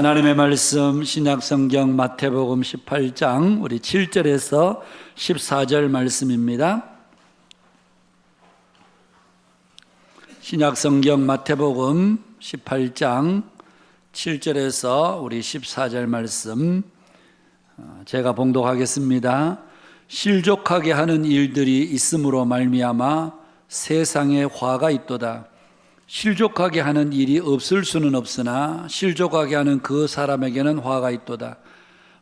하나님의 말씀 신약성경 마태복음 18장 우리 7절에서 14절 말씀입니다. 신약성경 마태복음 18장 7절에서 우리 14절 말씀 제가 봉독하겠습니다. 실족하게 하는 일들이 있음으로 말미암아 세상에 화가 있도다. 실족하게 하는 일이 없을 수는 없으나 실족하게 하는 그 사람에게는 화가 있도다.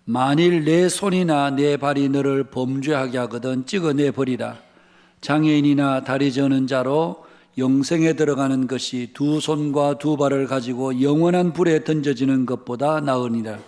만일 내 손이나 내 발이 너를 범죄하게 하거든 찍어내버리라. 장애인이나 다리 저는 자로 영생에 들어가는 것이 두 손과 두 발을 가지고 영원한 불에 던져지는 것보다 나으니라.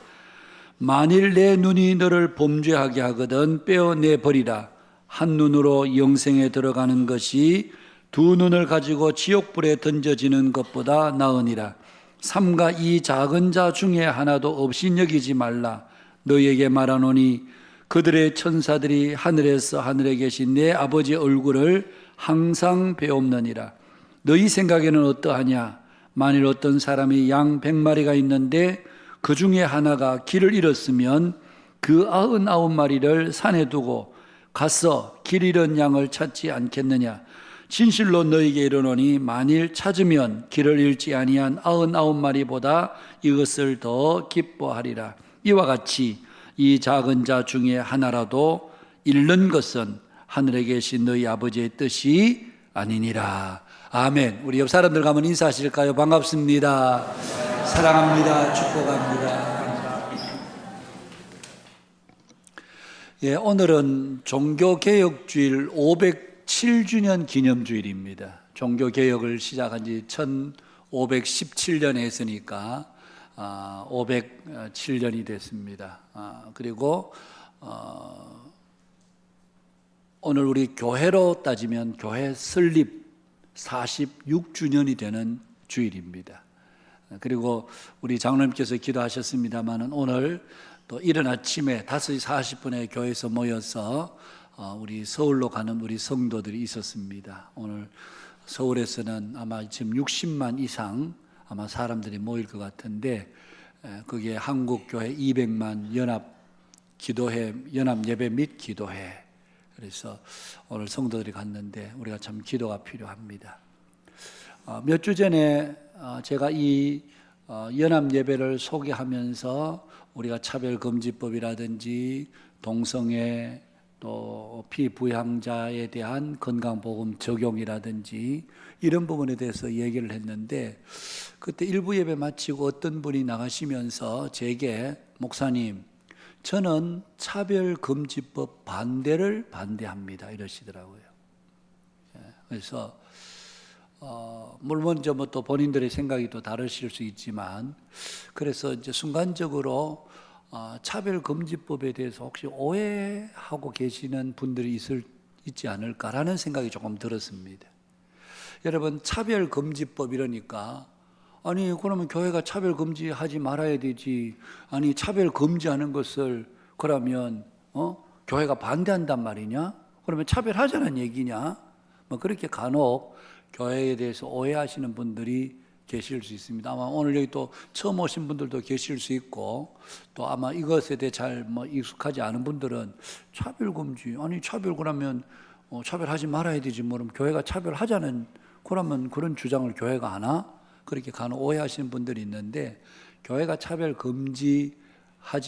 만일 내 눈이 너를 범죄하게 하거든 빼어내버리라. 한 눈으로 영생에 들어가는 것이 두 눈을 가지고 지옥불에 던져지는 것보다 나으니라. 삼가 이 작은 자 중에 하나도 없이 여기지 말라. 너희에게 말하노니 그들의 천사들이 하늘에서 하늘에 계신 내 아버지 얼굴을 항상 배옵느니라. 너희 생각에는 어떠하냐? 만일 어떤 사람이 양 100마리가 있는데 그 중에 하나가 길을 잃었으면 그 99마리를 산에 두고 가서 길 잃은 양을 찾지 않겠느냐? 진실로 너희에게 이르노니 만일 찾으면 길을 잃지 아니한 99마리보다 이것을 더 기뻐하리라. 이와 같이 이 작은 자 중에 하나라도 잃는 것은 하늘에 계신 너희 아버지의 뜻이 아니니라. 아멘. 우리 옆 사람들과 한번 인사하실까요? 반갑습니다. 사랑합니다. 축복합니다. 예, 오늘은 종교개혁주일 507주년 기념주일입니다. 종교개혁을 시작한 지 1517년에 했으니까 507년이 됐습니다. 그리고 오늘 우리 교회로 따지면 교회 설립 46주년이 되는 주일입니다. 그리고 우리 장로님께서 기도하셨습니다만 오늘 또 이른 아침에 5시 40분에 교회에서 모여서 우리 서울로 가는 우리 성도들이 있었습니다. 오늘 서울에서는 아마 지금 60만 이상 아마 사람들이 모일 것 같은데 그게 한국교회 200만 연합 예배 및 기도회. 그래서 오늘 성도들이 갔는데 우리가 참 기도가 필요합니다. 몇 주 전에 제가 이 연합 예배를 소개하면서 우리가 차별금지법이라든지 동성애 또 피부양자에 대한 건강보험 적용이라든지 이런 부분에 대해서 얘기를 했는데 그때 일부 예배 마치고 어떤 분이 나가시면서 제게 목사님 저는 차별금지법 반대합니다 이러시더라고요. 그래서 물론 또 본인들의 생각이 또 다르실 수 있지만 그래서 이제 순간적으로 차별금지법에 대해서 혹시 오해하고 계시는 분들이 있지 않을까라는 생각이 조금 들었습니다. 여러분 차별금지법 이러니까 아니 그러면 교회가 차별금지하지 말아야 되지 아니 차별금지하는 것을 그러면 교회가 반대한단 말이냐? 그러면 차별하자는 얘기냐? 뭐 그렇게 간혹 교회에 대해서 오해하시는 분들이 계실 수 있습니다. 아마 오늘 여기 또 처음 오신 분들도 계실 수 있고 또 아마 이것에 대해 잘 익숙하지 않은 분들은 차별금지 아니 차별 그러면 차별하지 말아야 되지 그럼 교회가 차별하자는 그러면 그런 주장을 교회가 하나? 그렇게 간혹 오해하시는 분들이 있는데 교회가 차별금지하지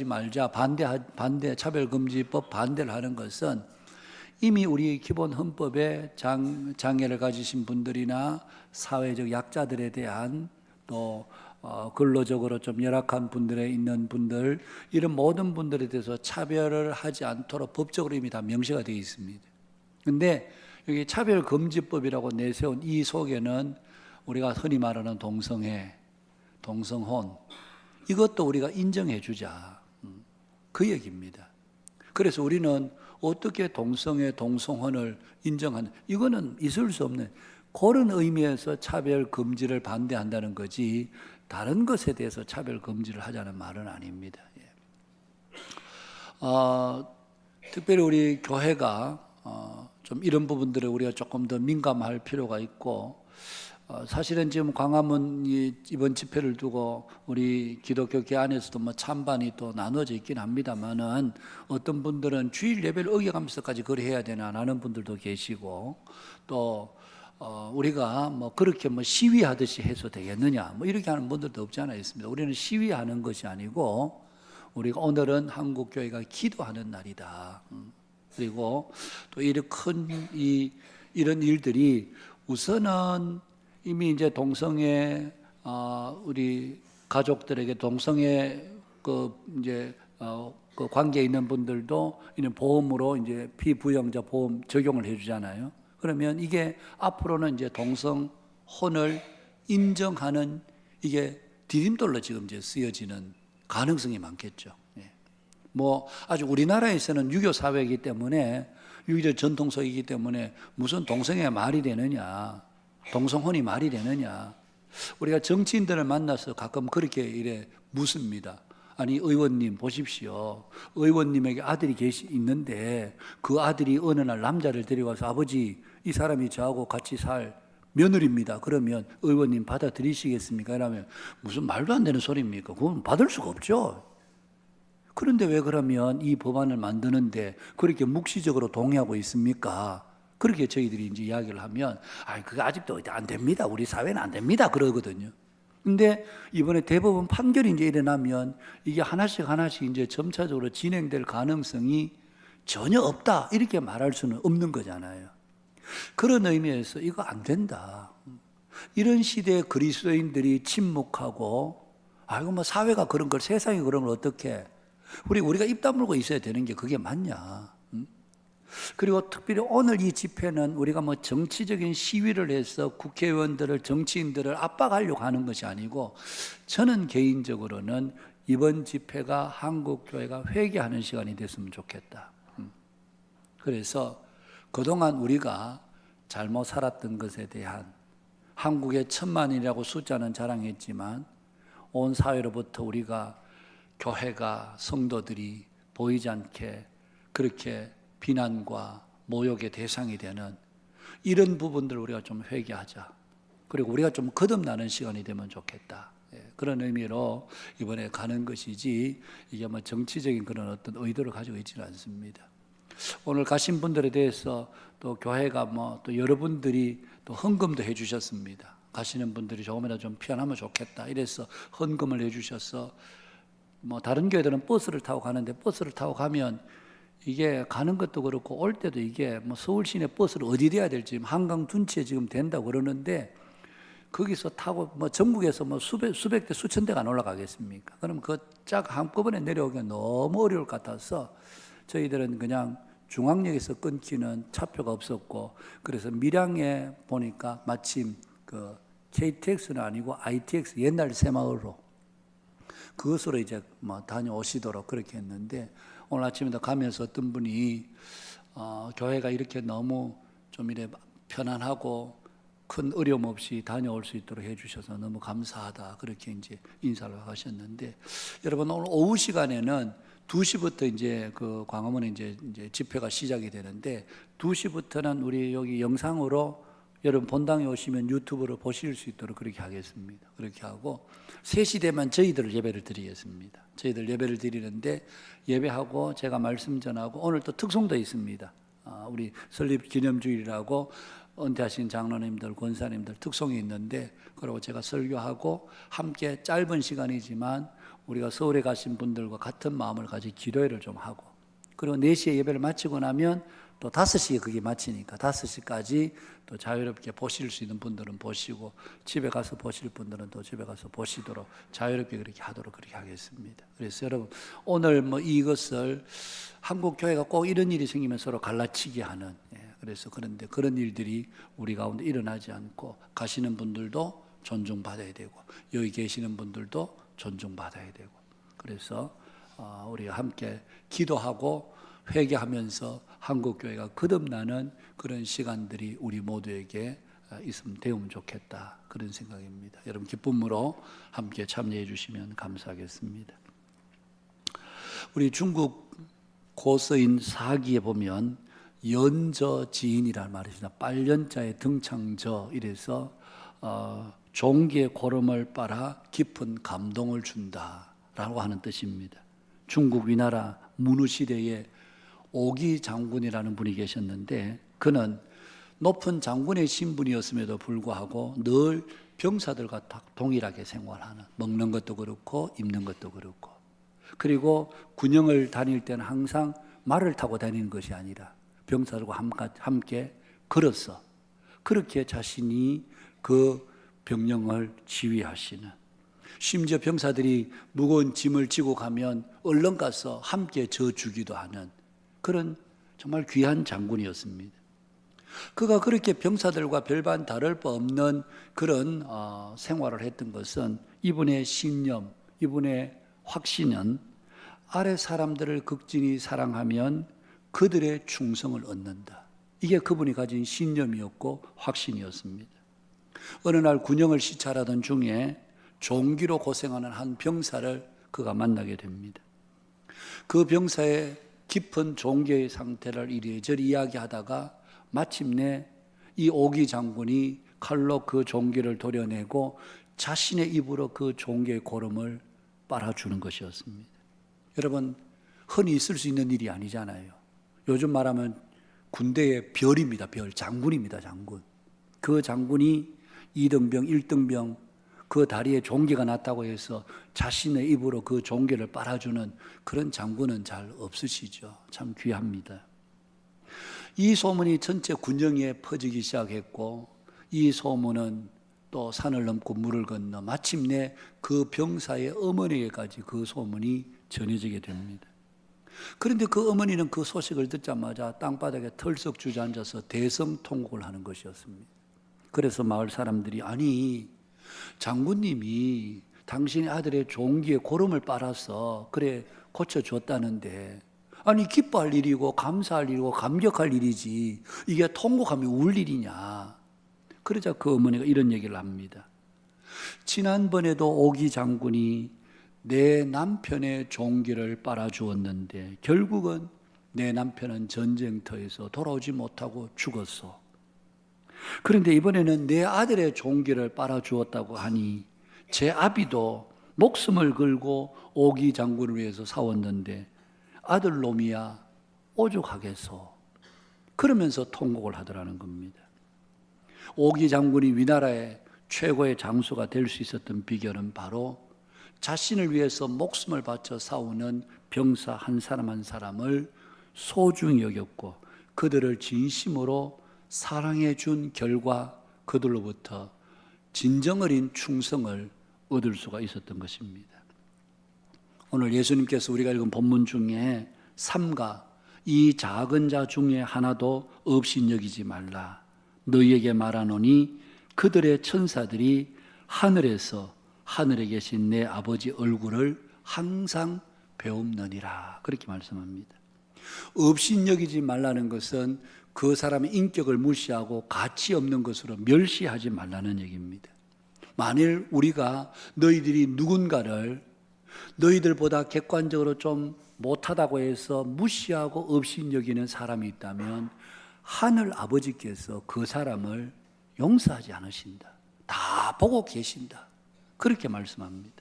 말자 반대 차별금지법 반대를 하는 것은 이미 우리 기본 헌법에 장애를 가지신 분들이나 사회적 약자들에 대한 또 근로적으로 좀 열악한 분들에 있는 분들 이런 모든 분들에 대해서 차별을 하지 않도록 법적으로 이미 다 명시가 되어 있습니다. 그런데 여기 차별금지법이라고 내세운 이 속에는 우리가 흔히 말하는 동성애, 동성혼 이것도 우리가 인정해 주자 그 얘기입니다. 그래서 우리는 어떻게 동성애, 동성혼을 인정하는 이거는 있을 수 없는 그런 의미에서 차별금지를 반대한다는 거지 다른 것에 대해서 차별금지를 하자는 말은 아닙니다. 특별히 우리 교회가 좀 이런 부분들에 우리가 조금 더 민감할 필요가 있고 사실은 지금 광화문이 이번 집회를 두고 우리 기독교 계 안에서도 뭐 찬반이 또 나눠져 있긴 합니다만은 어떤 분들은 주일 예배를 어겨가면서까지 그래 해야 되나 하는 분들도 계시고 또 우리가 뭐 그렇게 뭐 시위하듯이 해서 되겠느냐 뭐 이렇게 하는 분들도 없지 않아 있습니다. 우리는 시위하는 것이 아니고 우리가 오늘은 한국 교회가 기도하는 날이다. 그리고 또 이런 이런 일들이 우선은 이미 이제 동성애 우리 가족들에게 동성애 그 관계에 있는 분들도 이런 보험으로 이제 피부영자 보험 적용을 해주잖아요. 그러면 이게 앞으로는 이제 동성혼을 인정하는 이게 디딤돌로 지금 이제 쓰여지는 가능성이 많겠죠. 예. 뭐 아주 우리나라에서는 유교 사회이기 때문에 유교 전통성이기 때문에 무슨 동성애가 말이 되느냐, 동성혼이 말이 되느냐. 우리가 정치인들을 만나서 가끔 그렇게 이래 묻습니다. 아니 의원님 보십시오. 의원님에게 아들이 있는데 그 아들이 어느 날 남자를 데려와서 아버지 이 사람이 저하고 같이 살 며느리입니다. 그러면 의원님 받아들이시겠습니까? 이러면 무슨 말도 안 되는 소리입니까? 그건 받을 수가 없죠. 그런데 왜 그러면 이 법안을 만드는데 그렇게 묵시적으로 동의하고 있습니까? 그렇게 저희들이 이제 이야기를 하면 그게 아직도 안 됩니다. 우리 사회는 안 됩니다. 그러거든요. 근데 이번에 대법원 판결이 이제 일어나면 이게 하나씩 이제 점차적으로 진행될 가능성이 전혀 없다. 이렇게 말할 수는 없는 거잖아요. 그런 의미에서 이거 안 된다. 이런 시대에 그리스도인들이 침묵하고 뭐 사회가 그런 걸 세상이 그런 걸 어떻게 우리가 입 다물고 있어야 되는 게 그게 맞냐. 그리고 특별히 오늘 이 집회는 우리가 뭐 정치적인 시위를 해서 국회의원들을 정치인들을 압박하려고 하는 것이 아니고 저는 개인적으로는 이번 집회가 한국교회가 회개하는 시간이 됐으면 좋겠다. 그래서 그동안 우리가 잘못 살았던 것에 대한 한국의 1,000만이라고 숫자는 자랑했지만 온 사회로부터 우리가 교회가 성도들이 보이지 않게 그렇게 비난과 모욕의 대상이 되는 이런 부분들을 우리가 좀 회개하자. 그리고 우리가 좀 거듭나는 시간이 되면 좋겠다. 그런 의미로 이번에 가는 것이지 이게 뭐 정치적인 그런 어떤 의도를 가지고 있지는 않습니다. 오늘 가신 분들에 대해서 또 교회가 뭐 또 여러분들이 또 헌금도 해 주셨습니다. 가시는 분들이 조금이라도 좀 편하면 좋겠다. 이래서 헌금을 해 주셔서 뭐 다른 교회들은 버스를 타고 가는데 버스를 타고 가면 이게 가는 것도 그렇고 올 때도 이게 뭐 서울 시내 버스를 어디 대야 될지 한강 둔치에 지금 된다고 그러는데 거기서 타고 뭐 전국에서 뭐 수백 대 수천 대가 안 올라가겠습니까? 그럼 그 짝 한꺼번에 내려오기가 너무 어려울 것 같아서 저희들은 그냥 중앙역에서 끊기는 차표가 없었고 그래서 밀양에 보니까 마침 그 KTX는 아니고 ITX 옛날 새마을로 그것으로 이제 뭐 다녀오시도록 그렇게 했는데 오늘 아침에 가면서 어떤 분이 교회가 이렇게 너무 좀 이래 편안하고 큰 어려움 없이 다녀올 수 있도록 해주셔서 너무 감사하다 그렇게 이제 인사를 하셨는데 여러분 오늘 오후 시간에는 2시부터 이제 그 광화문에 이제 집회가 시작이 되는데 2시부터는 우리 여기 영상으로 여러분 본당에 오시면 유튜브로 보실 수 있도록 그렇게 하겠습니다. 그렇게 하고 3시 되면 저희들 예배를 드리겠습니다. 저희들 예배를 드리는데 예배하고 제가 말씀 전하고 오늘 또 특송도 있습니다. 우리 설립 기념주일이라고 은퇴하신 장로님들, 권사님들 특송이 있는데 그리고 제가 설교하고 함께 짧은 시간이지만 우리가 서울에 가신 분들과 같은 마음을 가지고 기도회를 좀 하고 그리고 4시에 예배를 마치고 나면 또 5시에 그게 마치니까 5시까지 또 자유롭게 보실 수 있는 분들은 보시고 집에 가서 보실 분들은 또 집에 가서 보시도록 자유롭게 그렇게 하도록 그렇게 하겠습니다. 그래서 여러분 오늘 뭐 이것을 한국 교회가 꼭 이런 일이 생기면 서로 갈라치게 하는 그래서 그런데 그런 일들이 우리 가운데 일어나지 않고 가시는 분들도 존중받아야 되고 여기 계시는 분들도 존중받아야 되고 그래서 우리가 함께 기도하고 회개하면서 한국교회가 거듭나는 그런 시간들이 우리 모두에게 있으면 되면 좋겠다 그런 생각입니다. 여러분 기쁨으로 함께 참여해 주시면 감사하겠습니다. 우리 중국 고서인 사기에 보면 연저지인이라는 말이 있습니다. 빨연자의 등창저 이래서 종기의 고름을 빨아 깊은 감동을 준다라고 하는 뜻입니다. 중국 위나라 문우 시대에 오기 장군이라는 분이 계셨는데 그는 높은 장군의 신분이었음에도 불구하고 늘 병사들과 다 동일하게 생활하는, 먹는 것도 그렇고 입는 것도 그렇고, 그리고 군영을 다닐 때는 항상 말을 타고 다니는 것이 아니라 병사들과 함께 걸어서 그렇게 자신이 그 병영을 지휘하시는, 심지어 병사들이 무거운 짐을 지고 가면 얼른 가서 함께 져주기도 하는 그런 정말 귀한 장군이었습니다. 그가 그렇게 병사들과 별반 다를 바 없는 그런 생활을 했던 것은 이분의 신념, 이분의 확신은 아래 사람들을 극진히 사랑하면 그들의 충성을 얻는다. 이게 그분이 가진 신념이었고 확신이었습니다. 어느 날 군영을 시찰하던 중에 종기로 고생하는 한 병사를 그가 만나게 됩니다. 그 병사의 깊은 종기의 상태를 이리저리 이야기하다가 마침내 이 오기 장군이 칼로 그 종기를 도려내고 자신의 입으로 그 종기의 고름을 빨아주는 것이었습니다. 여러분, 흔히 있을 수 있는 일이 아니잖아요. 요즘 말하면 군대의 별입니다. 별, 장군입니다. 장군. 그 장군이 2등병, 1등병 그 다리에 종기가 났다고 해서 자신의 입으로 그 종기를 빨아주는 그런 장군은 잘 없으시죠. 참 귀합니다. 이 소문이 전체 군영에 퍼지기 시작했고 이 소문은 또 산을 넘고 물을 건너 마침내 그 병사의 어머니에게까지 그 소문이 전해지게 됩니다. 그런데 그 어머니는 그 소식을 듣자마자 땅바닥에 털썩 주저앉아서 대성통곡을 하는 것이었습니다. 그래서 마을 사람들이 아니 장군님이 당신의 아들의 종기에 고름을 빨아서 그래 고쳐줬다는데 아니 기뻐할 일이고 감사할 일이고 감격할 일이지 이게 통곡하며 울 일이냐. 그러자 그 어머니가 이런 얘기를 합니다. 지난번에도 오기 장군이 내 남편의 종기를 빨아주었는데 결국은 내 남편은 전쟁터에서 돌아오지 못하고 죽었어. 그런데 이번에는 내 아들의 종기를 빨아주었다고 하니 제 아비도 목숨을 걸고 오기 장군을 위해서 싸웠는데 아들놈이야 오죽하겠소. 그러면서 통곡을 하더라는 겁니다. 오기 장군이 위나라의 최고의 장수가 될 수 있었던 비결은 바로 자신을 위해서 목숨을 바쳐 싸우는 병사 한 사람 한 사람을 소중히 여겼고 그들을 진심으로 사랑해 준 결과 그들로부터 진정 어린 충성을 얻을 수가 있었던 것입니다. 오늘 예수님께서 우리가 읽은 본문 중에 삼가 이 작은 자 중에 하나도 없인 여기지 말라. 너희에게 말하노니 그들의 천사들이 하늘에서 하늘에 계신 내 아버지 얼굴을 항상 배움느니라. 그렇게 말씀합니다. 없인 여기지 말라는 것은 그 사람의 인격을 무시하고 가치 없는 것으로 멸시하지 말라는 얘기입니다. 만일 우리가 너희들이 누군가를 너희들보다 객관적으로 좀 못하다고 해서 무시하고 없인 여기는 사람이 있다면 하늘 아버지께서 그 사람을 용서하지 않으신다. 다 보고 계신다. 그렇게 말씀합니다.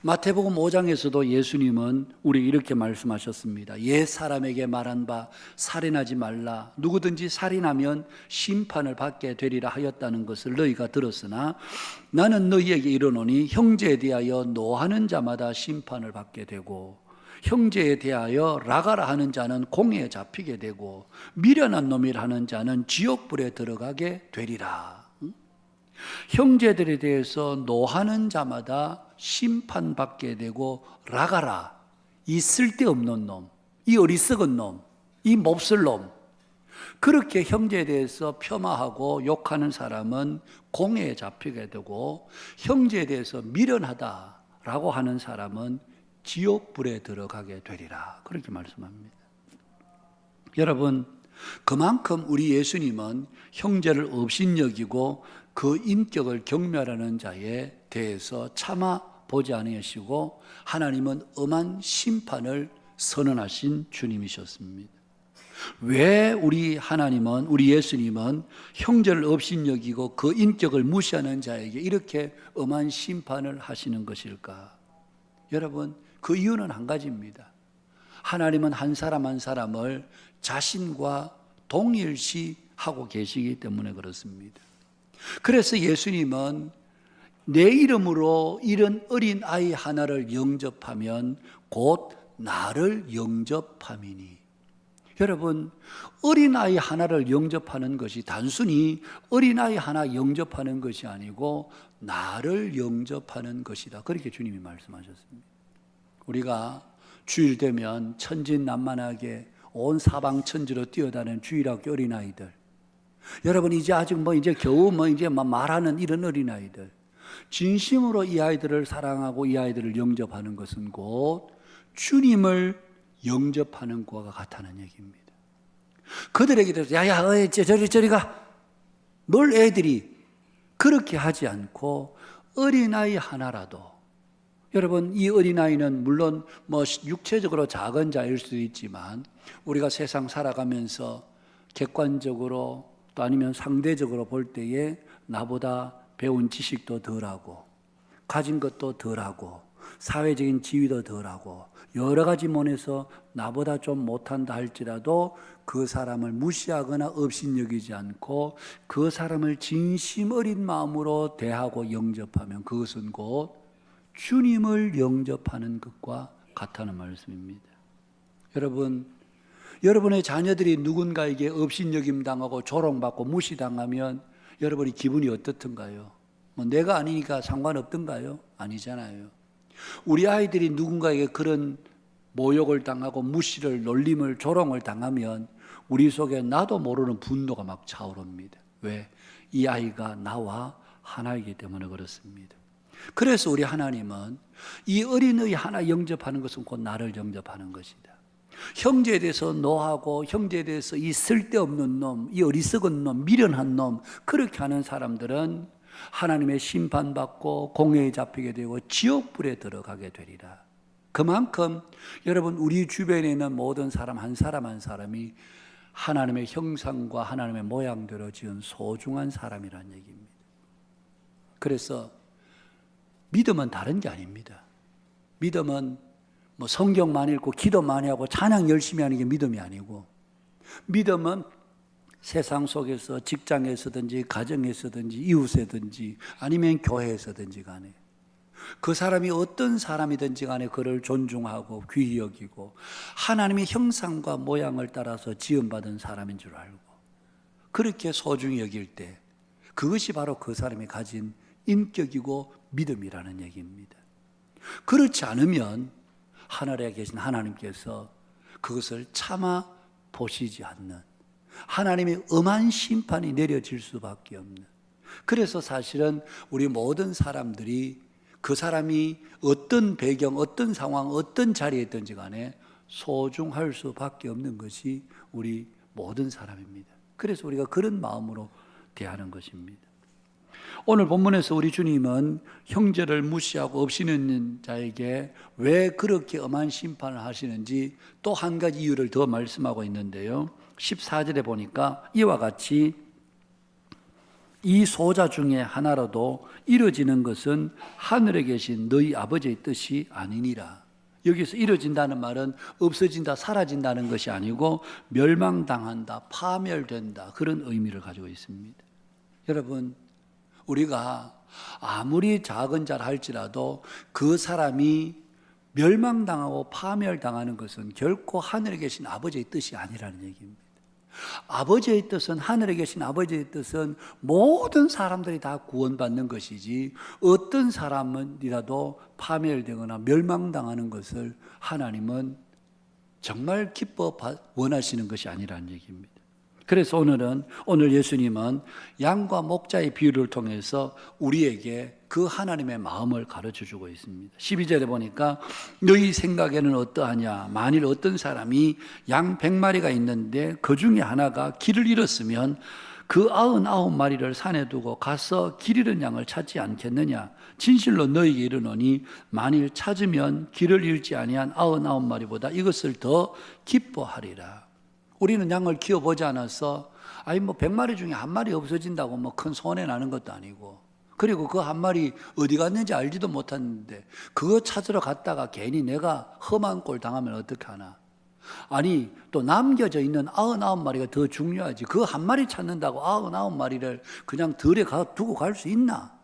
마태복음 5장에서도 예수님은 우리 이렇게 말씀하셨습니다. 옛 사람에게 말한 바 살인하지 말라. 누구든지 살인하면 심판을 받게 되리라 하였다는 것을 너희가 들었으나 나는 너희에게 이르노니 형제에 대하여 노하는 자마다 심판을 받게 되고 형제에 대하여 라가라 하는 자는 공에 잡히게 되고 미련한 놈이라 하는 자는 지옥불에 들어가게 되리라. 형제들에 대해서 노하는 자마다 심판받게 되고 라가라, 이 쓸데없는 놈, 이 어리석은 놈, 이 몹쓸 놈, 그렇게 형제에 대해서 폄하하고 욕하는 사람은 공에 잡히게 되고 형제에 대해서 미련하다라고 하는 사람은 지옥불에 들어가게 되리라. 그렇게 말씀합니다. 여러분, 그만큼 우리 예수님은 형제를 업신여기고 그 인격을 경멸하는 자에 대해서 차마 보지 않으시고 하나님은 엄한 심판을 선언하신 주님이셨습니다. 왜 우리 하나님은, 우리 예수님은 형제를 업신여기고 그 인격을 무시하는 자에게 이렇게 엄한 심판을 하시는 것일까? 여러분, 그 이유는 한 가지입니다. 하나님은 한 사람 한 사람을 자신과 동일시하고 계시기 때문에 그렇습니다. 그래서 예수님은 내 이름으로 이런 어린 아이 하나를 영접하면 곧 나를 영접함이니. 여러분, 어린아이 하나를 영접하는 것이 단순히 어린아이 하나 영접하는 것이 아니고 나를 영접하는 것이다. 그렇게 주님이 말씀하셨습니다. 우리가 주일 되면 천진난만하게 온 사방 천지로 뛰어다니는 주일학교 어린아이들, 여러분 이제 아직 이제 겨우 이제 말하는 이런 어린아이들, 진심으로 이 아이들을 사랑하고 이 아이들을 영접하는 것은 곧 주님을 영접하는 것과 같다는 얘기입니다. 그들에게 대해서 야야 저리 가, 놀 애들이 그렇게 하지 않고 어린아이 하나라도, 여러분 이 어린아이는 물론 육체적으로 작은 자일 수도 있지만 우리가 세상 살아가면서 객관적으로 또 아니면 상대적으로 볼 때에 나보다 배운 지식도 덜하고 가진 것도 덜하고 사회적인 지위도 덜하고 여러 가지 면에서 나보다 좀 못한다 할지라도 그 사람을 무시하거나 업신여기지 않고 그 사람을 진심 어린 마음으로 대하고 영접하면 그것은 곧 주님을 영접하는 것과 같다는 말씀입니다. 여러분, 여러분의 자녀들이 누군가에게 업신여김 당하고 조롱받고 무시당하면 여러분이 기분이 어떻든가요? 내가 아니니까 상관없던가요? 아니잖아요. 우리 아이들이 누군가에게 그런 모욕을 당하고 무시를, 놀림을, 조롱을 당하면 우리 속에 나도 모르는 분노가 막 차오릅니다. 왜? 이 아이가 나와 하나이기 때문에 그렇습니다. 그래서 우리 하나님은 이 어린의 하나 영접하는 것은 곧 나를 영접하는 것이다. 형제에 대해서 노하고 형제에 대해서 이 쓸데없는 놈, 이 어리석은 놈, 미련한 놈, 그렇게 하는 사람들은 하나님의 심판받고 공회에 잡히게 되고 지옥불에 들어가게 되리라. 그만큼 여러분 우리 주변에 있는 모든 사람 한 사람이 하나님의 형상과 하나님의 모양대로 지은 소중한 사람이라는 얘기입니다. 그래서 믿음은 다른 게 아닙니다. 믿음은 성경 많이 읽고 기도 많이 하고 찬양 열심히 하는 게 믿음이 아니고, 믿음은 세상 속에서 직장에서든지 가정에서든지 이웃에든지 아니면 교회에서든지 간에 그 사람이 어떤 사람이든지 간에 그를 존중하고 귀히 여기고 하나님의 형상과 모양을 따라서 지음받은 사람인 줄 알고 그렇게 소중히 여길 때 그것이 바로 그 사람이 가진 인격이고 믿음이라는 얘기입니다. 그렇지 않으면 하늘에 계신 하나님께서 그것을 참아 보시지 않는, 하나님의 엄한 심판이 내려질 수밖에 없는, 그래서 사실은 우리 모든 사람들이 그 사람이 어떤 배경, 어떤 상황, 어떤 자리에 있든지 간에 소중할 수밖에 없는 것이 우리 모든 사람입니다. 그래서 우리가 그런 마음으로 대하는 것입니다. 오늘 본문에서 우리 주님은 형제를 무시하고 업신여기는 자에게 왜 그렇게 엄한 심판을 하시는지 또 한 가지 이유를 더 말씀하고 있는데요. 14절에 보니까 이와 같이 이 소자 중에 하나라도 이루어지는 것은 하늘에 계신 너희 아버지의 뜻이 아니니라. 여기서 이루어진다는 말은 없어진다, 사라진다는 것이 아니고 멸망당한다, 파멸된다, 그런 의미를 가지고 있습니다. 여러분, 우리가 아무리 작은 자라 할지라도 그 사람이 멸망당하고 파멸당하는 것은 결코 하늘에 계신 아버지의 뜻이 아니라는 얘기입니다. 아버지의 뜻은, 하늘에 계신 아버지의 뜻은 모든 사람들이 다 구원받는 것이지 어떤 사람이라도 파멸되거나 멸망당하는 것을 하나님은 정말 기뻐 원하시는 것이 아니라는 얘기입니다. 그래서 오늘 예수님은 양과 목자의 비유를 통해서 우리에게 그 하나님의 마음을 가르쳐 주고 있습니다. 12절에 보니까 너희 생각에는 어떠하냐? 만일 어떤 사람이 양 100마리가 있는데 그 중에 하나가 길을 잃었으면 그 99마리를 산에 두고 가서 길 잃은 양을 찾지 않겠느냐? 진실로 너희에게 이르노니 만일 찾으면 길을 잃지 아니한 99마리보다 이것을 더 기뻐하리라. 우리는 양을 키워보지 않아서 아니 뭐 100마리 중에 한 마리 없어진다고 뭐 큰 손해 나는 것도 아니고, 그리고 그 한 마리 어디 갔는지 알지도 못하는데 그거 찾으러 갔다가 괜히 내가 험한 꼴 당하면 어떡하나. 아니 또 남겨져 있는 99마리가 더 중요하지. 그 한 마리 찾는다고 99마리를 그냥 들에 두고 갈 수 있나?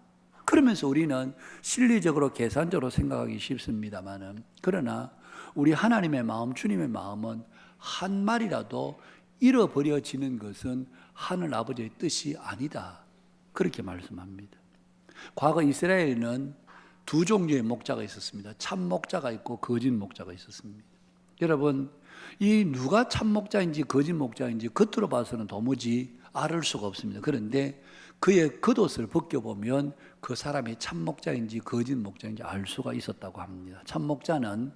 그러면서 우리는 실리적으로 계산적으로 생각하기 쉽습니다만은, 그러나 우리 하나님의 마음, 주님의 마음은 한 마리라도 잃어버려지는 것은 하늘 아버지의 뜻이 아니다, 그렇게 말씀합니다. 과거 이스라엘에는 두 종류의 목자가 있었습니다. 참 목자가 있고 거짓 목자가 있었습니다. 여러분, 이 누가 참 목자인지 거짓 목자인지 겉으로 봐서는 도무지 알 수가 없습니다. 그런데 그의 겉옷을 벗겨보면 그 사람이 참 목자인지 거짓 목자인지 알 수가 있었다고 합니다. 참 목자는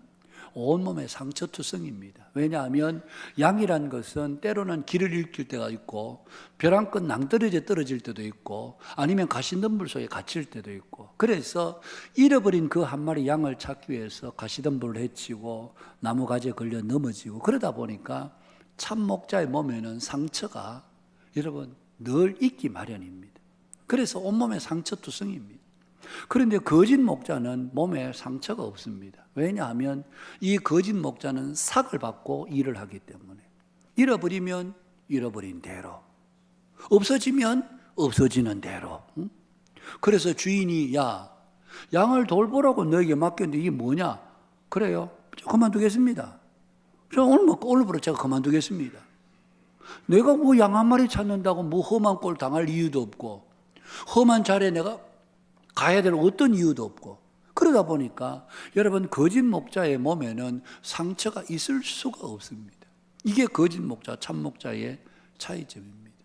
온몸에 상처투성입니다. 왜냐하면 양이란 것은 때로는 길을 잃을 때가 있고 벼랑 끝 낭떠러지에 떨어질 때도 있고 아니면 가시덤불 속에 갇힐 때도 있고, 그래서 잃어버린 그 한 마리 양을 찾기 위해서 가시덤불을 헤치고 나무가지에 걸려 넘어지고, 그러다 보니까 참 목자의 몸에는 상처가 여러분 늘 있기 마련입니다. 그래서 온몸에 상처투성입니다. 그런데 거짓 목자는 몸에 상처가 없습니다. 왜냐하면 이 거짓 목자는 삭을 받고 일을 하기 때문에 잃어버리면 잃어버린 대로, 없어지면 없어지는 대로. 그래서 주인이 야, 양을 돌보라고 너에게 맡겼는데 이게 뭐냐? 그래요, 그만두겠습니다. 저 오늘부로 제가 그만두겠습니다. 내가 뭐 양 한 마리 찾는다고 뭐 험한 꼴 당할 이유도 없고 험한 자리에 내가 가야 될 어떤 이유도 없고, 그러다 보니까 여러분 거짓 목자의 몸에는 상처가 있을 수가 없습니다. 이게 거짓 목자, 참 목자의 차이점입니다.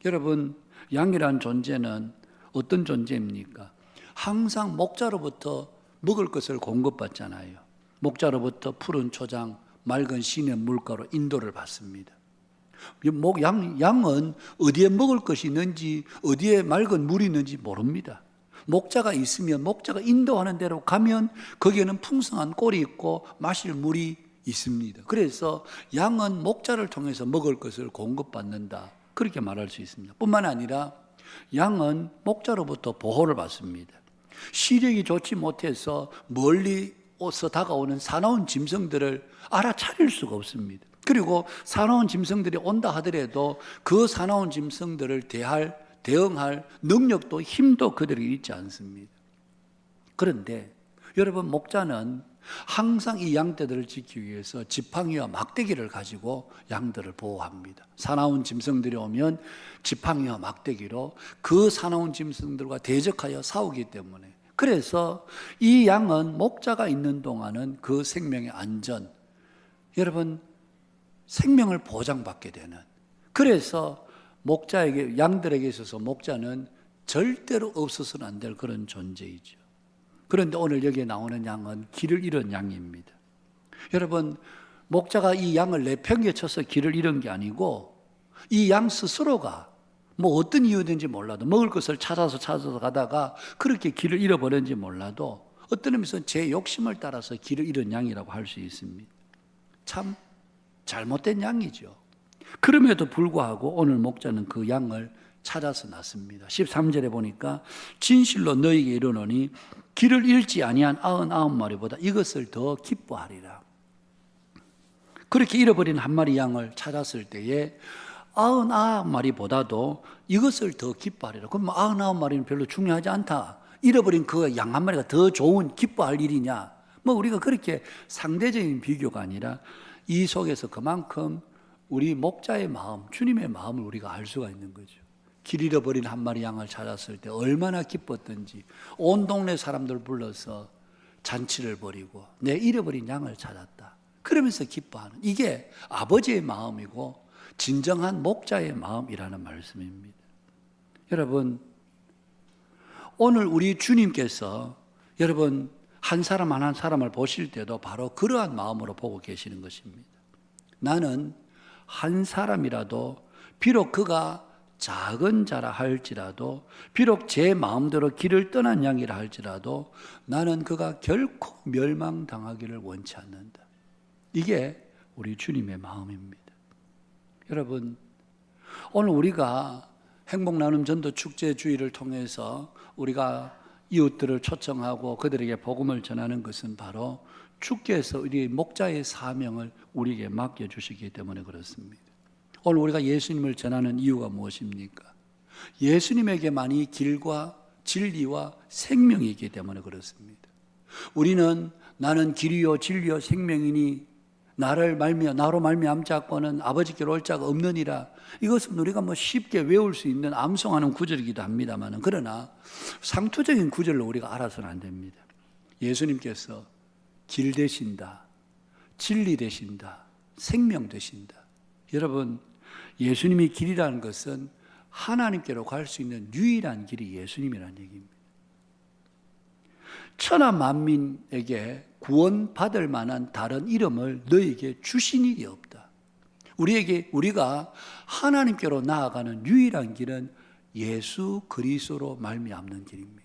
여러분, 양이란 존재는 어떤 존재입니까? 항상 목자로부터 먹을 것을 공급받잖아요. 목자로부터 푸른 초장, 맑은 시냇 물가로 인도를 받습니다. 양은 어디에 먹을 것이 있는지, 어디에 맑은 물이 있는지 모릅니다. 목자가 있으면 목자가 인도하는 대로 가면 거기에는 풍성한 꼴이 있고 마실 물이 있습니다. 그래서 양은 목자를 통해서 먹을 것을 공급받는다, 그렇게 말할 수 있습니다. 뿐만 아니라 양은 목자로부터 보호를 받습니다. 시력이 좋지 못해서 멀리서 다가오는 사나운 짐승들을 알아차릴 수가 없습니다. 그리고 사나운 짐승들이 온다 하더라도 그 사나운 짐승들을 대응할 능력도 힘도 그들에게 있지 않습니다. 그런데 여러분, 목자는 항상 이 양떼들을 지키기 위해서 지팡이와 막대기를 가지고 양들을 보호합니다. 사나운 짐승들이 오면 지팡이와 막대기로 그 사나운 짐승들과 대적하여 싸우기 때문에, 그래서 이 양은 목자가 있는 동안은 그 생명의 안전, 여러분 생명을 보장받게 되는, 그래서 목자에게, 양들에게 있어서 목자는 절대로 없어서는 안 될 그런 존재이죠. 그런데 오늘 여기에 나오는 양은 길을 잃은 양입니다. 여러분, 목자가 이 양을 내팽개쳐서 길을 잃은 게 아니고 이 양 스스로가 뭐 어떤 이유든지 몰라도 먹을 것을 찾아서 가다가 그렇게 길을 잃어버렸는지 몰라도 어떤 의미에서는 제 욕심을 따라서 길을 잃은 양이라고 할 수 있습니다. 참 잘못된 양이죠. 그럼에도 불구하고 오늘 목자는 그 양을 찾아서 났습니다. 13절에 보니까 진실로 너희에게 이르노니 길을 잃지 아니한 99마리보다 이것을 더 기뻐하리라. 그렇게 잃어버린 한 마리 양을 찾았을 때에 99마리보다도 이것을 더 기뻐하리라. 그럼 99마리는 별로 중요하지 않다, 잃어버린 그 양 한 마리가 더 좋은 기뻐할 일이냐, 뭐 우리가 그렇게 상대적인 비교가 아니라 이 속에서 그만큼 우리 목자의 마음, 주님의 마음을 우리가 알 수가 있는 거죠. 길 잃어버린 한 마리 양을 찾았을 때 얼마나 기뻤던지 온 동네 사람들 불러서 잔치를 벌이고 내 잃어버린 양을 찾았다, 그러면서 기뻐하는, 이게 아버지의 마음이고 진정한 목자의 마음이라는 말씀입니다. 여러분, 오늘 우리 주님께서 여러분 한 사람 한 사람을 보실 때도 바로 그러한 마음으로 보고 계시는 것입니다. 나는 한 사람이라도 비록 그가 작은 자라 할지라도, 비록 제 마음대로 길을 떠난 양이라 할지라도 나는 그가 결코 멸망당하기를 원치 않는다. 이게 우리 주님의 마음입니다. 여러분, 오늘 우리가 행복나눔 전도 축제 주의를 통해서 우리가 이웃들을 초청하고 그들에게 복음을 전하는 것은 바로 주께서 우리 목자의 사명을 우리에게 맡겨주시기 때문에 그렇습니다. 오늘 우리가 예수님을 전하는 이유가 무엇입니까? 예수님에게만이 길과 진리와 생명이 있기 때문에 그렇습니다. 우리는 나는 길이요 진리요 생명이니 나로 말미암지 않고는 아버지께로 올 자가 없느니라. 이것은 우리가 쉽게 외울 수 있는 암송하는 구절이기도 합니다만, 그러나 상투적인 구절로 우리가 알아서는 안 됩니다. 예수님께서 길 되신다, 진리 되신다, 생명 되신다. 여러분, 예수님이 길이라는 것은 하나님께로 갈 수 있는 유일한 길이 예수님이라는 얘기입니다. 천하 만민에게 구원받을 만한 다른 이름을 너에게 주신 일이 없다. 우리가 하나님께로 나아가는 유일한 길은 예수 그리스도로 말미암는 길입니다.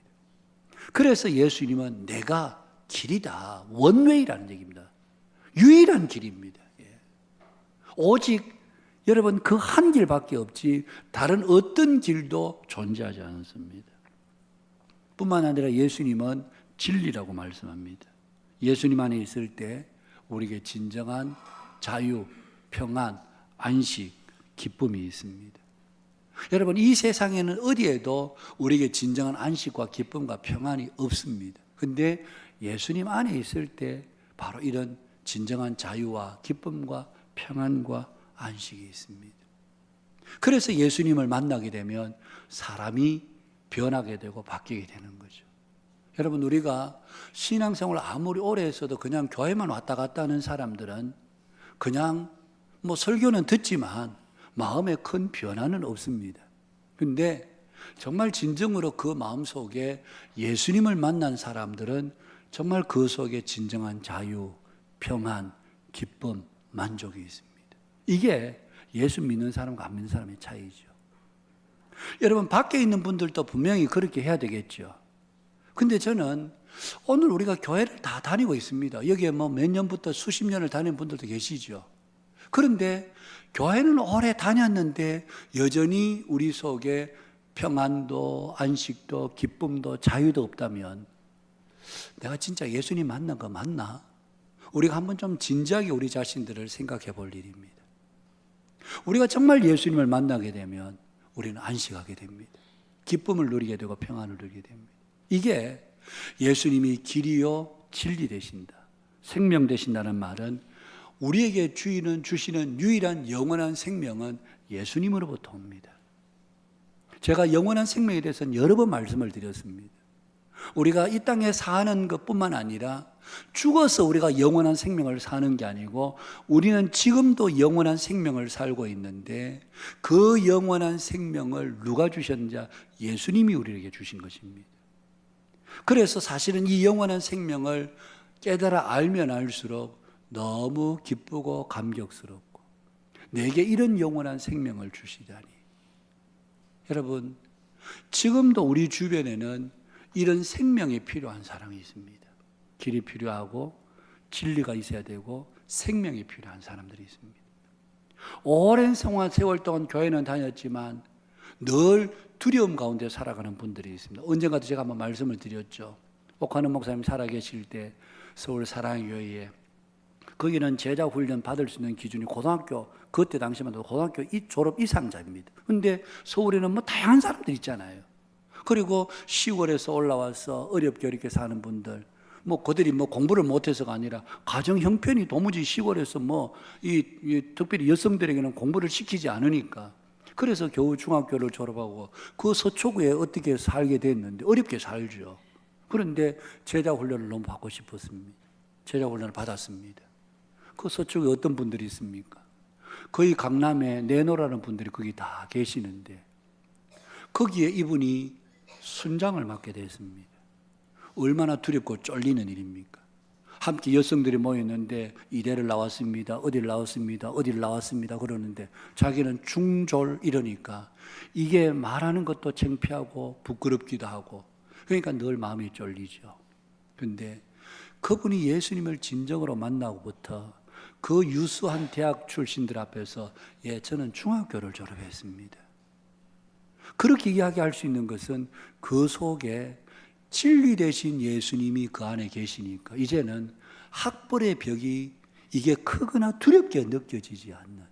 그래서 예수님은 내가 길이다, 원웨이라는 얘기입니다. 유일한 길입니다. 오직 여러분 그 한 길밖에 없지 다른 어떤 길도 존재하지 않습니다. 뿐만 아니라 예수님은 진리라고 말씀합니다. 예수님 안에 있을 때 우리에게 진정한 자유, 평안, 안식, 기쁨이 있습니다. 여러분, 이 세상에는 어디에도 우리에게 진정한 안식과 기쁨과 평안이 없습니다. 그런데 예수님 안에 있을 때 바로 이런 진정한 자유와 기쁨과 평안과 안식이 있습니다. 그래서 예수님을 만나게 되면 사람이 변하게 되고 바뀌게 되는 거죠. 여러분, 우리가 신앙생활을 아무리 오래 했어도 그냥 교회만 왔다 갔다 하는 사람들은 그냥 설교는 듣지만 마음에 큰 변화는 없습니다. 그런데 정말 진정으로 그 마음속에 예수님을 만난 사람들은 정말 그 속에 진정한 자유, 평안, 기쁨, 만족이 있습니다. 이게 예수 믿는 사람과 안 믿는 사람의 차이죠. 여러분, 밖에 있는 분들도 분명히 그렇게 해야 되겠죠. 근데 저는 오늘 우리가 교회를 다 다니고 있습니다. 여기에 몇 년부터 수십 년을 다니는 분들도 계시죠. 그런데 교회는 오래 다녔는데 여전히 우리 속에 평안도 안식도 기쁨도 자유도 없다면 내가 진짜 예수님 만난 거 맞나? 우리가 한번 좀 진지하게 우리 자신들을 생각해 볼 일입니다. 우리가 정말 예수님을 만나게 되면 우리는 안식하게 됩니다. 기쁨을 누리게 되고 평안을 누리게 됩니다. 이게 예수님이 길이요 진리 되신다, 생명 되신다는 말은 우리에게 주시는 유일한 영원한 생명은 예수님으로부터 옵니다. 제가 영원한 생명에 대해서는 여러 번 말씀을 드렸습니다. 우리가 이 땅에 사는 것뿐만 아니라 죽어서 우리가 영원한 생명을 사는 게 아니고 우리는 지금도 영원한 생명을 살고 있는데 그 영원한 생명을 누가 주셨는지 예수님이 우리에게 주신 것입니다. 그래서 사실은 이 영원한 생명을 깨달아 알면 알수록 너무 기쁘고 감격스럽고 내게 이런 영원한 생명을 주시다니. 여러분, 지금도 우리 주변에는 이런 생명이 필요한 사람이 있습니다. 길이 필요하고 진리가 있어야 되고 생명이 필요한 사람들이 있습니다. 오랜 세월 동안 교회는 다녔지만 늘 두려움 가운데 살아가는 분들이 있습니다. 언젠가도 제가 한번 말씀을 드렸죠. 옥하는 목사님 살아계실 때 서울 사랑교회에 거기는 제자 훈련 받을 수 있는 기준이 고등학교, 그때 당시만 해도 고등학교 졸업 이상자입니다. 그런데 서울에는 다양한 사람들이 있잖아요. 그리고 시골에서 올라와서 어렵게 사는 분들, 그들이 공부를 못해서가 아니라 가정 형편이 도무지 시골에서 특별히 여성들에게는 공부를 시키지 않으니까 그래서 겨우 중학교를 졸업하고 그 서초구에 어떻게 살게 됐는데 어렵게 살죠. 그런데 제자 훈련을 너무 받고 싶었습니다. 제자 훈련을 받았습니다. 그 서초구에 어떤 분들이 있습니까? 거의 강남에 내노라는 분들이 거기 다 계시는데 거기에 이분이 순장을 맡게 됐습니다. 얼마나 두렵고 쫄리는 일입니까? 함께 여성들이 모였는데 이대를 나왔습니다. 어디를 나왔습니다. 어디를 나왔습니다. 그러는데 자기는 중졸 이러니까 이게 말하는 것도 창피하고 부끄럽기도 하고 그러니까 늘 마음이 쫄리죠. 그런데 그분이 예수님을 진정으로 만나고부터 그 유수한 대학 출신들 앞에서 저는 중학교를 졸업했습니다. 그렇게 이야기할 수 있는 것은 그 속에 진리 되신 예수님이 그 안에 계시니까 이제는 학벌의 벽이 이게 크거나 두렵게 느껴지지 않는,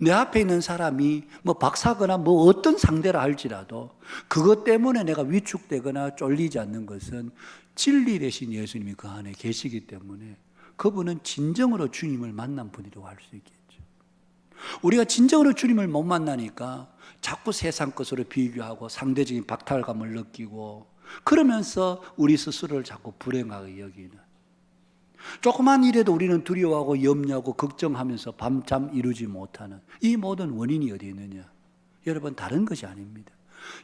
내 앞에 있는 사람이 박사거나 어떤 상대라 할지라도 그것 때문에 내가 위축되거나 쫄리지 않는 것은 진리 되신 예수님이 그 안에 계시기 때문에 그분은 진정으로 주님을 만난 분이라고 할 수 있겠죠. 우리가 진정으로 주님을 못 만나니까 자꾸 세상 것으로 비교하고 상대적인 박탈감을 느끼고 그러면서 우리 스스로를 자꾸 불행하게 여기는, 조그만 일에도 우리는 두려워하고 염려하고 걱정하면서 밤잠 이루지 못하는 이 모든 원인이 어디 있느냐? 여러분, 다른 것이 아닙니다.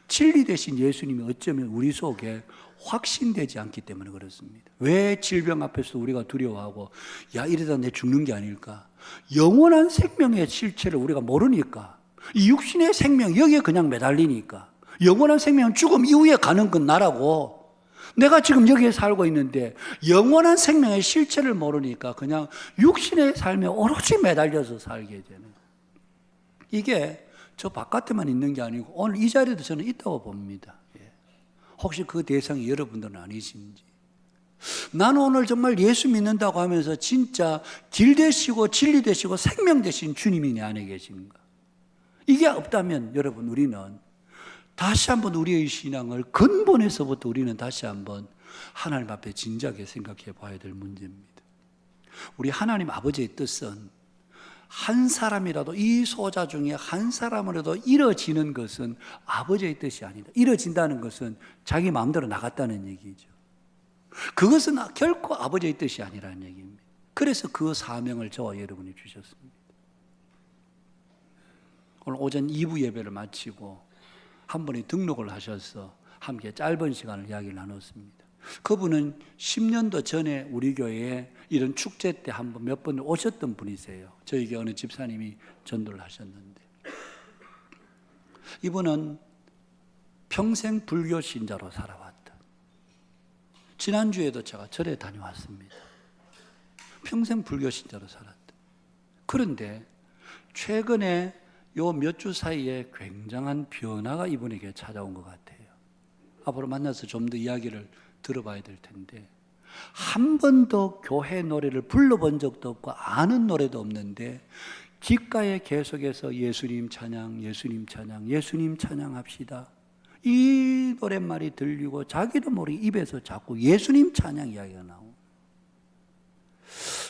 진리 되신 예수님이 어쩌면 우리 속에 확신되지 않기 때문에 그렇습니다. 왜 질병 앞에서 우리가 두려워하고 이러다 내 죽는 게 아닐까? 영원한 생명의 실체를 우리가 모르니까, 이 육신의 생명 여기에 그냥 매달리니까, 영원한 생명은 죽음 이후에 가는 건 나라고, 내가 지금 여기에 살고 있는데 영원한 생명의 실체를 모르니까 그냥 육신의 삶에 오롯이 매달려서 살게 되는, 이게 저 바깥에만 있는 게 아니고 오늘 이 자리에도 저는 있다고 봅니다. 혹시 그 대상이 여러분들은 아니신지. 나는 오늘 정말 예수 믿는다고 하면서 진짜 길 되시고 진리 되시고 생명 되신 주님이 내 안에 계신가? 이게 없다면 여러분, 우리는 다시 한번 우리의 신앙을 근본에서부터 우리는 다시 한번 하나님 앞에 진지하게 생각해 봐야 될 문제입니다. 우리 하나님 아버지의 뜻은 한 사람이라도, 이 소자 중에 한 사람이라도 이뤄지는 것은 아버지의 뜻이 아니다. 이뤄진다는 것은 자기 마음대로 나갔다는 얘기죠. 그것은 결코 아버지의 뜻이 아니라는 얘기입니다. 그래서 그 사명을 저와 여러분이 주셨습니다. 오늘 오전 2부 예배를 마치고 한 분이 등록을 하셔서 함께 짧은 시간을 이야기를 나눴습니다. 그분은 10년도 전에 우리 교회에 이런 축제 때 한 번 몇 번 오셨던 분이세요. 저희 교회 어느 집사님이 전도를 하셨는데, 이분은 평생 불교 신자로 살아왔다. 지난주에도 제가 절에 다녀왔습니다. 평생 불교 신자로 살았다. 그런데 최근에 요 몇 주 사이에 굉장한 변화가 이분에게 찾아온 것 같아요. 앞으로 만나서 좀 더 이야기를 들어봐야 될 텐데, 한 번도 교회 노래를 불러본 적도 없고 아는 노래도 없는데 귓가에 계속해서 예수님 찬양, 예수님 찬양, 예수님 찬양합시다, 이 노랫말이 들리고 자기도 모르게 입에서 자꾸 예수님 찬양 이야기가 나오고,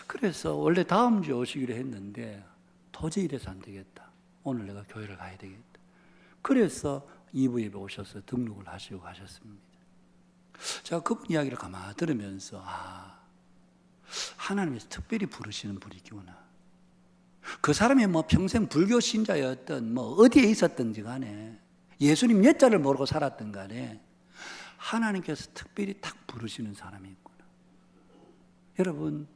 그래서 원래 다음 주에 오시기로 했는데 도저히 이래서 안 되겠다, 오늘 내가 교회를 가야 되겠다. 그래서 2부 예배 오셔서 등록을 하시고 가셨습니다. 제가 그분 이야기를 가만히 들으면서 하나님께서 특별히 부르시는 분이구나. 그 사람이 평생 불교 신자였던 어디에 있었든지 간에 예수님 옛자를 모르고 살았던 간에 하나님께서 특별히 딱 부르시는 사람이 있구나. 여러분,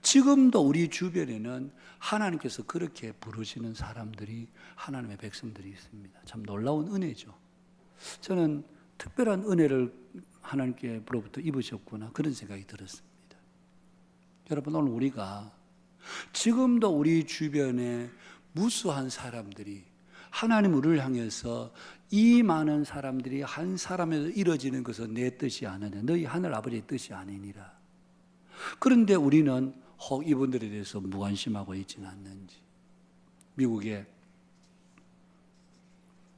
지금도 우리 주변에는 하나님께서 그렇게 부르시는 사람들이, 하나님의 백성들이 있습니다. 참 놀라운 은혜죠. 저는 특별한 은혜를 하나님께로부터 입으셨구나, 그런 생각이 들었습니다. 여러분, 오늘 우리가 지금도 우리 주변에 무수한 사람들이 하나님 우리를 향해서 이 많은 사람들이 한 사람에서 이루어지는 것은 내 뜻이 아니냐, 너희 하늘 아버지의 뜻이 아니니라. 그런데 우리는 혹 이분들에 대해서 무관심하고 있지는 않는지. 미국의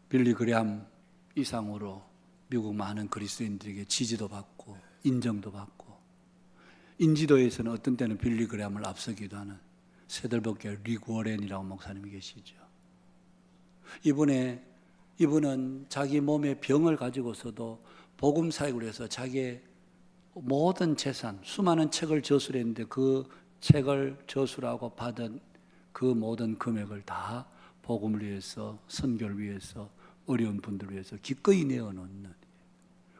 빌리 그레함 이상으로 미국 많은 그리스도인들에게 지지도 받고 인정도 받고, 인지도에서는 어떤 때는 빌리 그레함을 앞서기도 하는 세들버교의 릭 워렌이라고 목사님이 계시죠. 이분은 자기 몸에 병을 가지고서도 복음 사역을 해서 자기의 모든 재산, 수많은 책을 저술을 했는데 그 책을 저술하고 받은 그 모든 금액을 다 복음을 위해서, 선교를 위해서, 어려운 분들을 위해서 기꺼이 내어놓는,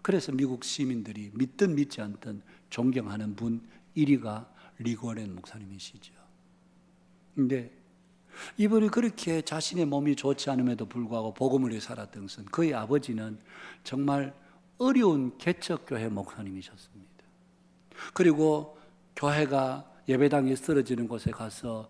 그래서 미국 시민들이 믿든 믿지 않든 존경하는 분 1위가 릭 워렌 목사님이시죠. 근데 이분이 그렇게 자신의 몸이 좋지 않음에도 불구하고 복음을 위해 살았던 것은, 그의 아버지는 정말 어려운 개척교회 목사님이셨습니다. 그리고 교회가 예배당이 쓰러지는 곳에 가서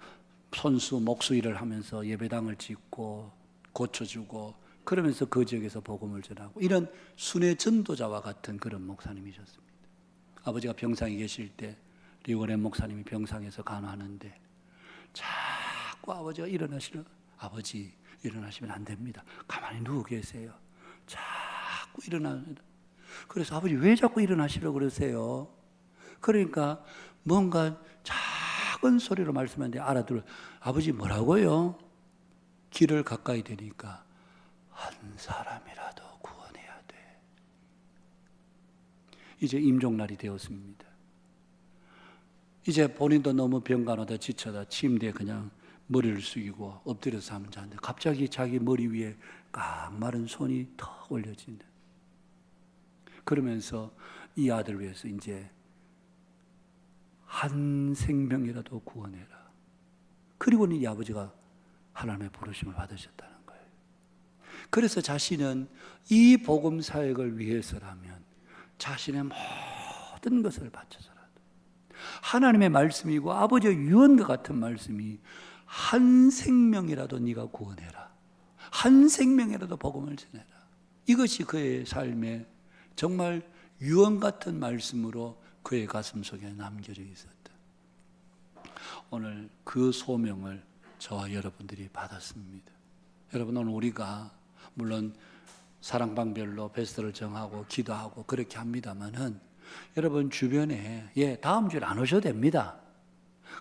손수 목수 일을 하면서 예배당을 짓고 고쳐주고 그러면서 그 지역에서 복음을 전하고 이런 순회 전도자와 같은 그런 목사님이셨습니다. 아버지가 병상에 계실 때 리고렌 목사님이 병상에서 간호하는데 자꾸 아버지가 일어나시려 아버지 일어나시면 안 됩니다. 가만히 누워 계세요. 자꾸 일어납니다. 그래서 아버지 왜 자꾸 일어나시려고 그러세요? 그러니까 뭔가 작은 소리로 말씀하는데 알아들어. 아버지 뭐라고요? 길을 가까이 되니까 한 사람이라도 구원해야 돼. 이제 임종날이 되었습니다. 이제 본인도 너무 병간호다 지쳐다 침대에 그냥 머리를 숙이고 엎드려서 하면 자는데 갑자기 자기 머리 위에 깡마른 손이 턱 올려진다. 그러면서 이 아들 위해서 이제 한 생명이라도 구원해라. 그리고는 이 아버지가 하나님의 부르심을 받으셨다는 거예요. 그래서 자신은 이 복음 사역을 위해서라면 자신의 모든 것을 바쳐서라도 하나님의 말씀이고 아버지의 유언과 같은 말씀이 한 생명이라도 네가 구원해라. 한 생명이라도 복음을 전해라. 이것이 그의 삶에 정말 유언 같은 말씀으로 그의 가슴 속에 남겨져 있었다. 오늘 그 소명을 저와 여러분들이 받았습니다. 여러분 오늘 우리가 물론 사랑방별로 베스트를 정하고 기도하고 그렇게 합니다만은 여러분 주변에 다음 주에 안 오셔도 됩니다.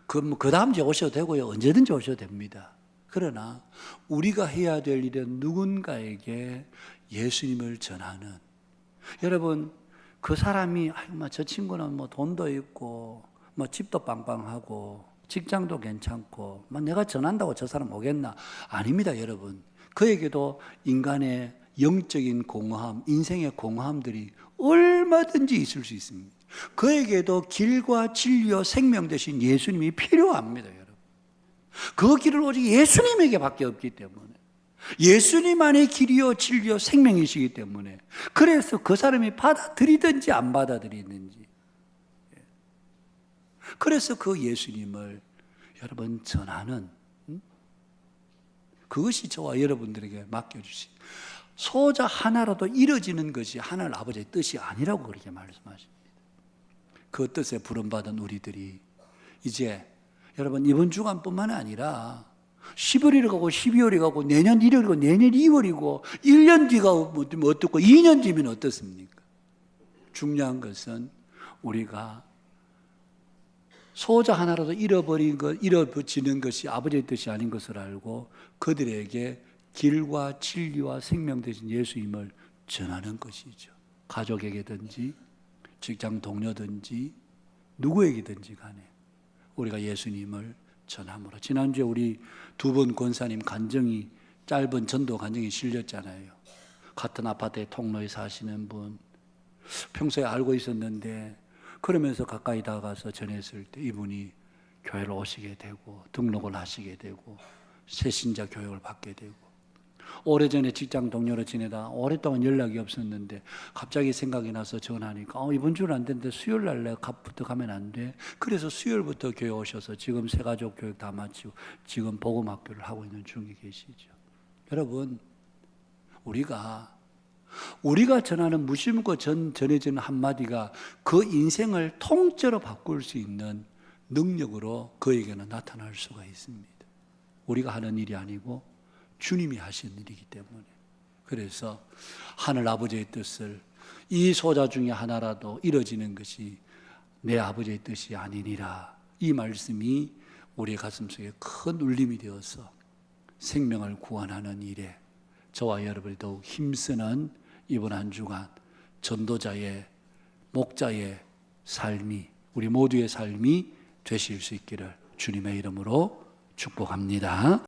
그 다음 주에 오셔도 되고요. 언제든지 오셔도 됩니다. 그러나 우리가 해야 될 일은 누군가에게 예수님을 전하는 여러분 그 사람이 저 친구는 뭐 돈도 있고 뭐 집도 빵빵하고 직장도 괜찮고 뭐 내가 전한다고 저 사람 오겠나? 아닙니다, 여러분. 그에게도 인간의 영적인 공허함, 인생의 공허함들이 얼마든지 있을 수 있습니다. 그에게도 길과 진리와 생명 되신 예수님이 필요합니다, 여러분. 그 길은 오직 예수님에게 밖에 없기 때문에 예수님만의 길이요 진리요 생명이시기 때문에 그래서 그 사람이 받아들이든지 안 받아들이든지 그래서 그 예수님을 여러분 전하는 그것이 저와 여러분들에게 맡겨주신 소자 하나라도 이루어지는 것이 하늘 아버지의 뜻이 아니라고 그렇게 말씀하십니다. 그 뜻에 부름받은 우리들이 이제 여러분 이번 주간뿐만 아니라 11월이 가고 12월이 가고 내년 1월이고 내년 2월이고 1년 뒤가 어떻고 2년 뒤면 어떻습니까? 중요한 것은 우리가 소자 하나라도 잃어버리는 것이 아버지의 뜻이 아닌 것을 알고 그들에게 길과 진리와 생명 되신 예수님을 전하는 것이죠. 가족에게든지 직장 동료든지 누구에게든지 간에 우리가 예수님을 전함으로 지난주에 우리 두 분 권사님 간증이 짧은 전도 간증이 실렸잖아요. 같은 아파트의 통로에 사시는 분 평소에 알고 있었는데 그러면서 가까이 다가가서 전했을 때 이분이 교회를 오시게 되고 등록을 하시게 되고 새신자 교육을 받게 되고 오래전에 직장 동료로 지내다 오랫동안 연락이 없었는데 갑자기 생각이 나서 전화하니까 이번 주는 안 되는데 수요일 날 내가 갑부터 가면 안 돼. 그래서 수요일부터 교회 오셔서 지금 새가족 교육 다 마치고 지금 복음학교를 하고 있는 중에 계시죠. 여러분 우리가 전하는 무심코 전해지는 한마디가 그 인생을 통째로 바꿀 수 있는 능력으로 그에게는 나타날 수가 있습니다. 우리가 하는 일이 아니고 주님이 하신 일이기 때문에 그래서 하늘 아버지의 뜻을 이 소자 중에 하나라도 이루어지는 것이 내 아버지의 뜻이 아니니라 이 말씀이 우리의 가슴속에 큰 울림이 되어서 생명을 구원하는 일에 저와 여러분이 더욱 힘쓰는 이번 한 주간 전도자의 목자의 삶이 우리 모두의 삶이 되실 수 있기를 주님의 이름으로 축복합니다.